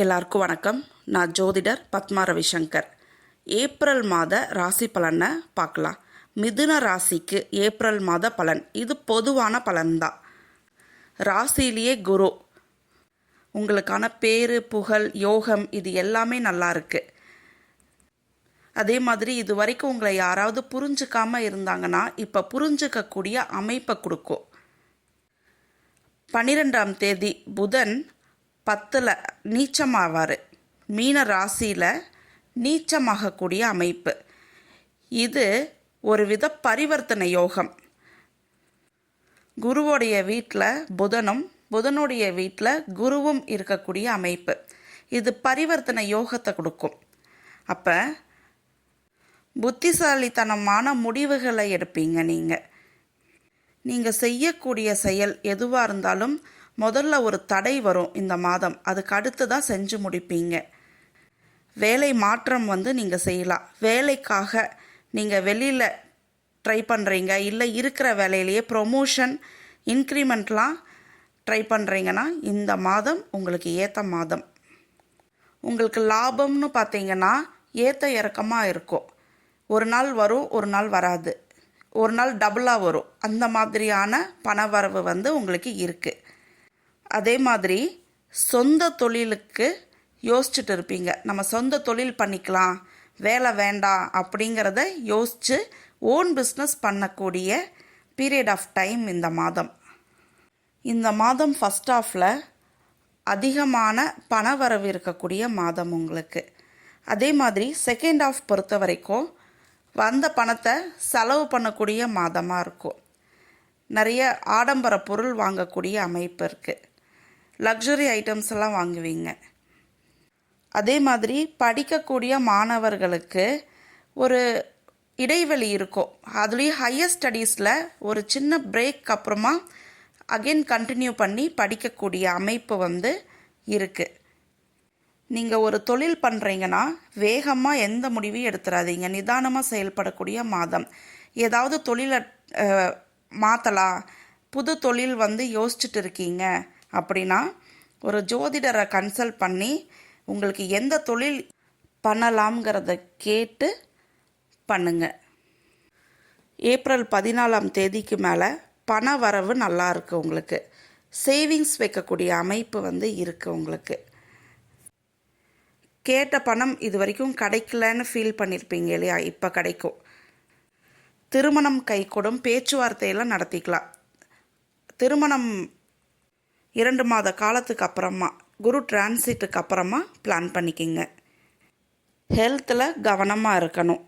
எல்லாருக்கும் வணக்கம். நான் ஜோதிடர் பத்மா ரவிசங்கர். ஏப்ரல் மாத ராசி பலனை பார்க்கலாம். மிதுன ராசிக்கு ஏப்ரல் மாத பலன் இது பொதுவான பலன்தான். ராசியிலேயே குரு, உங்களுக்கான பேரு புகழ் யோகம் இது எல்லாமே நல்லா இருக்கு. அதே மாதிரி இது வரைக்கும் உங்களை யாராவது புரிஞ்சுக்காம இருந்தாங்கன்னா இப்போ புரிஞ்சுக்கக்கூடிய அமைப்பை கொடுக்கும். 12ஆம் தேதி புதன் 10ல் நீச்சமாவார். மீன ராசியில் நீச்சமாகக்கூடிய அமைப்பு. இது ஒரு வித பரிவர்த்தனை யோகம். குருவோடைய வீட்டில் புதனும் புதனுடைய வீட்டில் குருவும் இருக்கக்கூடிய அமைப்பு. இது பரிவர்த்தனை யோகத்தை கொடுக்கும். அப்போ புத்திசாலித்தனமான முடிவுகளை எடுப்பீங்க. நீங்கள் செய்யக்கூடிய செயல் எதுவாக இருந்தாலும் முதல்ல ஒரு தடை வரும் இந்த மாதம், அதுக்கு அடுத்து தான் செஞ்சு முடிப்பீங்க. வேலை மாற்றம் நீங்கள் செய்யலாம். வேலைக்காக நீங்கள் வெளியில் ட்ரை பண்ணுறீங்க, இல்லை இருக்கிற வேலையிலேயே ப்ரொமோஷன் இன்க்ரிமெண்ட்லாம் ட்ரை பண்ணுறீங்கன்னா இந்த மாதம் உங்களுக்கு ஏற்ற மாதம். உங்களுக்கு லாபம்னு பார்த்தீங்கன்னா ஏற்ற இறக்கமாக இருக்கும். ஒரு நாள் வரும், ஒரு நாள் வராது, ஒரு நாள் டபுளாக வரும். அந்த மாதிரியான பணவரவு உங்களுக்கு இருக்குது. அதே மாதிரி சொந்த தொழிலுக்கு யோசிச்சுட்டு இருப்பீங்க. நம்ம சொந்த தொழில் பண்ணிக்கலாம், வேலை வேண்டாம் அப்படிங்கிறத யோசித்து ஓன் பிஸ்னஸ் பண்ணக்கூடிய பீரியட் ஆஃப் டைம் இந்த மாதம். இந்த மாதம் ஃபஸ்ட் ஆஃபில் அதிகமான பணவரவு இருக்கக்கூடிய மாதம் உங்களுக்கு. அதே மாதிரி செகண்ட் ஆஃப் பொறுத்த வரைக்கும் வந்த பணத்தை செலவு பண்ணக்கூடிய மாதமாக இருக்கும். நிறைய ஆடம்பர பொருள் வாங்கக்கூடிய அமைப்பு இருக்குது. லக்ஸுரி ஐட்டம்ஸ் எல்லாம் வாங்குவீங்க. அதே மாதிரி படிக்கக்கூடிய மாணவர்களுக்கு ஒரு இடைவெளி இருக்கும். அதுலேயும் ஹையர் ஸ்டடீஸில் ஒரு சின்ன பிரேக் அப்புறமா அகெயின் கண்டினியூ பண்ணி படிக்கக்கூடிய அமைப்பு இருக்குது. நீங்கள் ஒரு தொழில் பண்ணுறீங்கன்னா வேகமாக எந்த முடிவையும் எடுத்துடாதீங்க. நிதானமாக செயல்படக்கூடிய மாதம். ஏதாவது தொழிலை மாற்றலாம், புது தொழில் யோசிச்சுட்டு இருக்கீங்க அப்படின்னா ஒரு ஜோதிடரை கன்சல்ட் பண்ணி உங்களுக்கு எந்த தொழில் பண்ணலாம்ங்கிறத கேட்டு பண்ணுங்க. ஏப்ரல் 14ஆம் தேதிக்கு மேலே பண வரவு நல்லா இருக்குது. உங்களுக்கு சேவிங்ஸ் வைக்கக்கூடிய அமைப்பு இருக்குது. உங்களுக்கு கேட்ட பணம் இது வரைக்கும் கிடைக்கலன்னு ஃபீல் பண்ணியிருப்பீங்க இல்லையா, இப்போ கிடைக்கும். திருமணம் கைகூடும், பேச்சுவார்த்தையெல்லாம் நடத்திக்கலாம். திருமணம் 2 மாத காலத்துக்கு அப்புறமா குரு டிரான்சிட்டுக்கு அப்புறமா பிளான் பண்ணிக்கிங்க. ஹெல்த்தில் கவனமாக இருக்கணும்.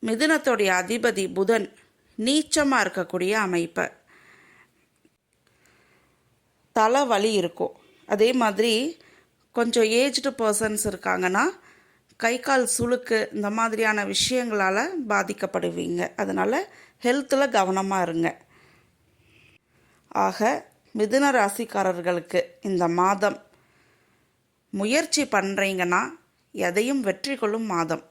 மிதுனத்தோடைய அதிபதி புதன் நீச்சமாக இருக்கக்கூடிய அமைப்பு. தலைவலி இருக்கும். அதே மாதிரி கொஞ்சம் ஏஜ்டு பர்சன்ஸ் இருக்காங்கன்னா கை கால் சுளுக்கு இந்த மாதிரியான விஷயங்களால் பாதிக்கப்படுவீங்க. அதனால் ஹெல்த்தில் கவனமாக இருங்க. ஆக மிதுன ராசிக்காரர்களுக்கு இந்த மாதம் முயற்சி பண்ணுறீங்கன்னா எதையும் வெற்றி கொள்ளும் மாதம்.